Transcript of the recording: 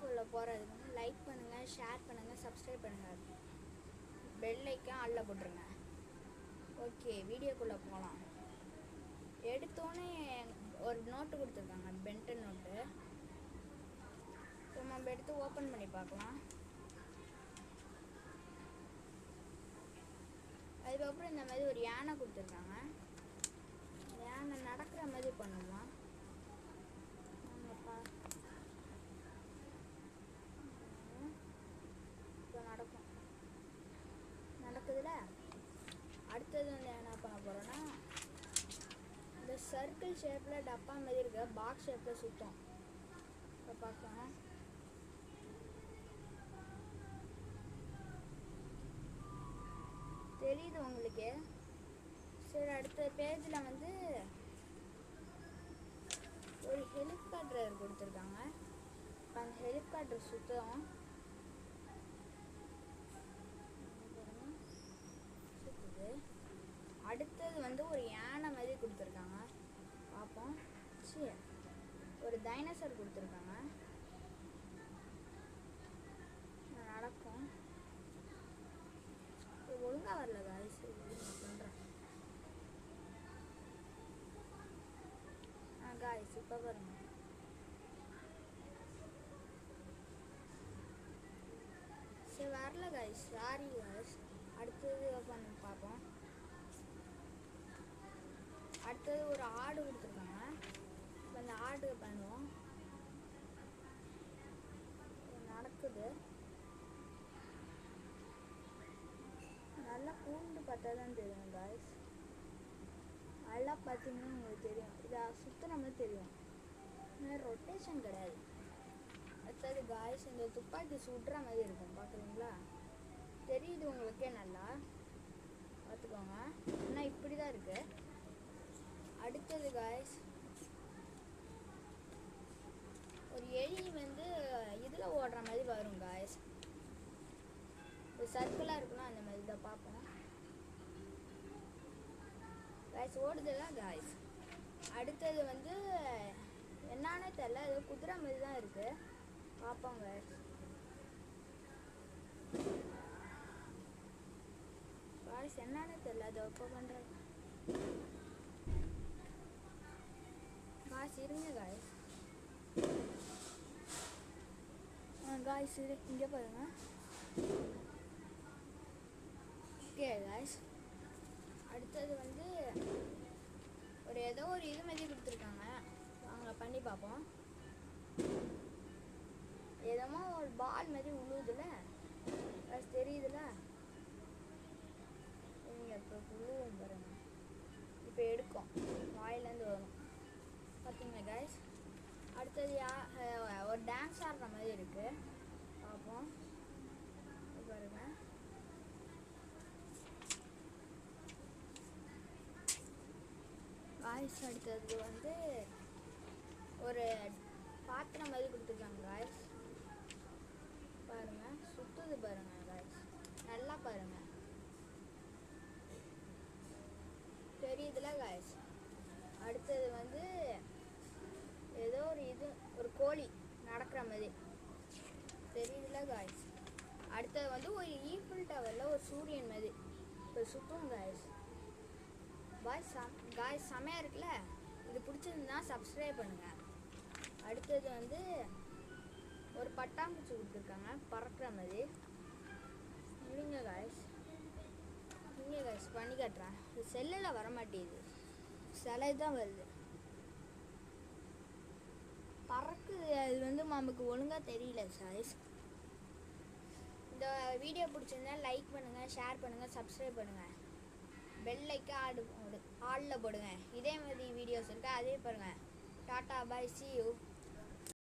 வீடியோக்குள்ளே போகிறதுக்கு லைக் பண்ணுங்கள், ஷேர் பண்ணுங்கள், சப்ஸ்கிரைப் பண்ணுங்கள், பெல் ஐக்கான் ஆல்ல போட்டுருங்க. ஓகே, வீடியோக்குள்ளே போகலாம். எடுத்தோன்னே ஒரு நோட்டு கொடுத்துருக்காங்க, பென்டன் நோட்டு. ஸோ நம்ம எடுத்து ஓப்பன் பண்ணி பார்க்கலாம். அதுக்கப்புறம் இந்த மாதிரி ஒரு யானை கொடுத்துருக்காங்க. யானை நடக்கிற மாதிரி பண்ணுமா? இப்போ நடக்குதுல. அடுத்தது வந்து என்ன பண்ண போகிறோன்னா, இந்த சர்க்கிள் ஷேப்பில் டப்பா மாதிரி இருக்க பாக்ஸ் ஷேப்பில் சுத்தம். இப்போ பார்க்கலாம். தெரியுது உங்களுக்கு? சரி, அடுத்த பேஜில் வந்து ஒரு ஹெலிகாப்டர் கொடுத்துருக்காங்க. இப்போ அந்த ஹெலிகாப்டர் சுத்தம் சுற்றுது. அடுத்தது வந்து ஒரு யானை மாதிரி கொடுத்துருக்காங்க, பார்ப்போம். சரி, ஒரு டைனோசர் கொடுத்துருக்காங்க, நடக்கும். ஒழுங்காக வரல காய்ஸ், பண்ணுறேன். காய்ஸ் இப்போ பாருங்க. சரி, வரல காய்ஸ், சாரி காய்ஸ். அடுத்தது பண்ணி பார்ப்போம். அடுத்தது ஒரு ஆடு கொடுத்துருக்காங்க. இப்போ அந்த ஆடு பண்ணுவோம். நடக்குது. நல்லா கூண்டு பார்த்தா தான் தெரியும் காய்ஸ். நல்லா பார்த்தீங்கன்னா உங்களுக்கு தெரியும். இதை சுற்றின மாதிரி தெரியும், ரொட்டேஷன் கிடையாது. அடுத்தது காய்ஸ், இந்த துப்பாக்கி சுடுற மாதிரி இருக்கும், பார்க்குறீங்களா? தெரியுது உங்களுக்கே நல்லா, பார்த்துக்கோங்க. ஆனால் இப்படி தான் இருக்குது. அடுத்தது காய்ஸ், ஒரு எலி வந்து இதில் ஓடுற மாதிரி வரும் காய்ஸ். சர்க்கிளாக இருக்குன்னா அந்த மாதிரி தான் பார்ப்போம் காய்ஸ். ஓடுதுலாம் காய்ஸ். அடுத்தது வந்து என்னானே தெரியல, அது குதிரை மாதிரி தான் இருக்குது, பார்ப்போம் காய்ஸ். காய்ஸ் என்னானே தெரியல, அதை இப்போ பண்ணுறேன் காய்ஸ். இருங்க காய்ஸ். காய்ஸ் இங்கே பாருங்க. ஓகே காய்ஸ், அடுத்தது வந்து ஏதோ ஒரு இது மாதிரி கொடுத்துருக்காங்க, வாங்க பண்ணி பார்ப்போம். ஏதோ ஒரு பால் மாதிரி உழுவுதுல காய்ஸ், தெரியுதுல? நீங்கள் இப்போ உழுவும் பாருங்க. இப்போ எடுக்கும், வாயிலேருந்து வரும், பார்த்தீங்களா காய்ஸ்? அடுத்தது ஒரு டான்ஸ் ஆடுற மாதிரி இருக்குது, பார்ப்போம். பாருங்க காய்ஸ். அடுத்தது வந்து ஒரு பாத்திரம் மாதிரி கொடுத்துருக்காங்க காய்ஸ், பாருங்க. சுற்றுது பாருங்க காய்ஸ், நல்லா பாருங்க, தெரியுதுல காய்ஸ்? அடுத்தது வந்து ஏதோ ஒரு இது, ஒரு கோழி நடக்கிற மாதிரி தெரியுதுல காய்ஸ்? அடுத்தது வந்து ஒரு ஈஃபில் டவரில் ஒரு சூரியன் மாதிரி இப்போ சுற்றும் காய்ஸ். காய்ஸ் செமையாக இருக்குல்ல? இது பிடிச்சிருந்தா சப்ஸ்கிரைப் பண்ணுங்கள். அடுத்தது வந்து ஒரு பட்டாம்பூச்சி கொடுத்துருக்காங்க, பறக்கிற மாதிரி. இல்லைங்க காய்ஸ், இல்லைங்க காய்ஸ், பண்ணி காட்டுறேன். இது செல்லில் வர மாட்டேங்குது, சிலை தான் வருது, பறக்குது. அது வந்து நமக்கு ஒழுங்காக தெரியல காய்ஸ். இந்த வீடியோ பிடிச்சிருந்தா லைக் பண்ணுங்கள், ஷேர் பண்ணுங்கள், சப்ஸ்கிரைப் பண்ணுங்கள், பெல் ஐக்கான் ஆலில் போடுங்க. இதே மாதிரி வீடியோஸ் இருக்குது, அதே பாருங்கள். Tata, bye, see you.